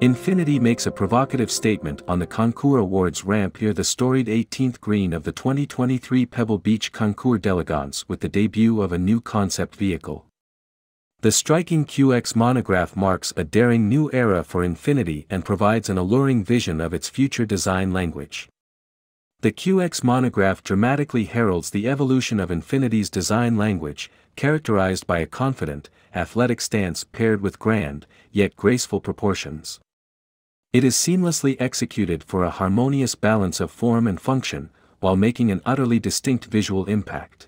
Infiniti makes a provocative statement on the Concours Awards ramp near the storied 18th green of the 2023 Pebble Beach Concours d'Elegance with the debut of a new concept vehicle. The striking QX Monograph marks a daring new era for Infiniti and provides an alluring vision of its future design language. The QX Monograph dramatically heralds the evolution of Infiniti's design language, characterized by a confident, athletic stance paired with grand, yet graceful proportions. It is seamlessly executed for a harmonious balance of form and function, while making an utterly distinct visual impact.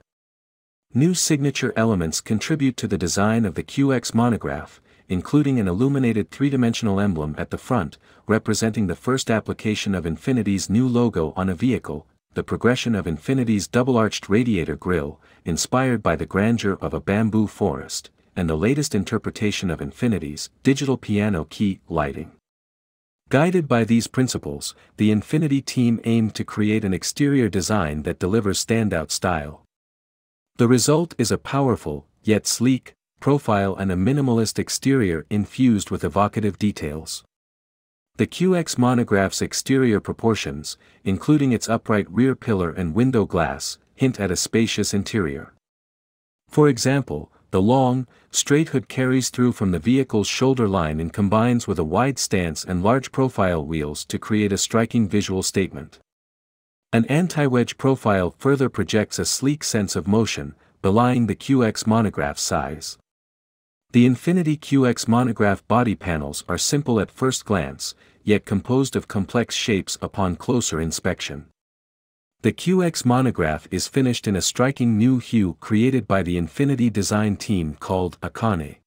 New signature elements contribute to the design of the QX Monograph, including an illuminated three-dimensional emblem at the front, representing the first application of Infiniti's new logo on a vehicle, the progression of Infiniti's double-arched radiator grille, inspired by the grandeur of a bamboo forest, and the latest interpretation of Infiniti's digital piano key lighting. Guided by these principles, the Infiniti team aimed to create an exterior design that delivers standout style. The result is a powerful, yet sleek, profile and a minimalist exterior infused with evocative details. The QX Monograph's exterior proportions, including its upright rear pillar and window glass, hint at a spacious interior. For example, the long, straight hood carries through from the vehicle's shoulder line and combines with a wide stance and large profile wheels to create a striking visual statement. An anti-wedge profile further projects a sleek sense of motion, belying the QX Monograph's size. The Infiniti QX Monograph body panels are simple at first glance, yet composed of complex shapes upon closer inspection. The QX Monograph is finished in a striking new hue created by the Infiniti design team called Akane.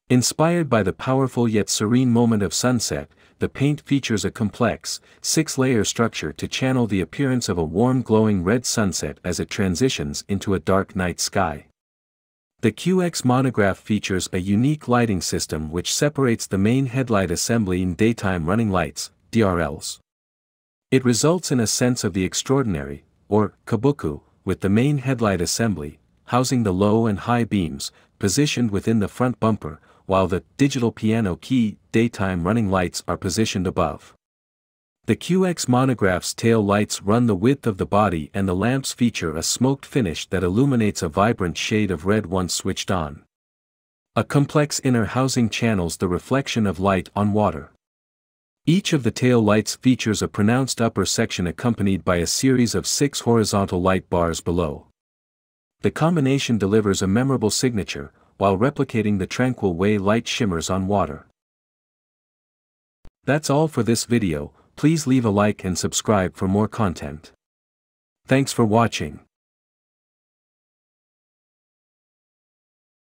Inspired by the powerful yet serene moment of sunset, the paint features a complex, six-layer structure to channel the appearance of a warm glowing red sunset as it transitions into a dark night sky. The QX Monograph features a unique lighting system which separates the main headlight assembly and daytime running lights, DRLs. It results in a sense of the extraordinary, or kabuki, with the main headlight assembly, housing the low and high beams, positioned within the front bumper, while the digital piano key daytime running lights are positioned above. The QX Monograph's tail lights run the width of the body and the lamps feature a smoked finish that illuminates a vibrant shade of red once switched on. A complex inner housing channels the reflection of light on water. Each of the tail lights features a pronounced upper section accompanied by a series of 6 horizontal light bars below. The combination delivers a memorable signature, while replicating the tranquil way light shimmers on water. That's all for this video. Please leave a like and subscribe for more content. Thanks for watching.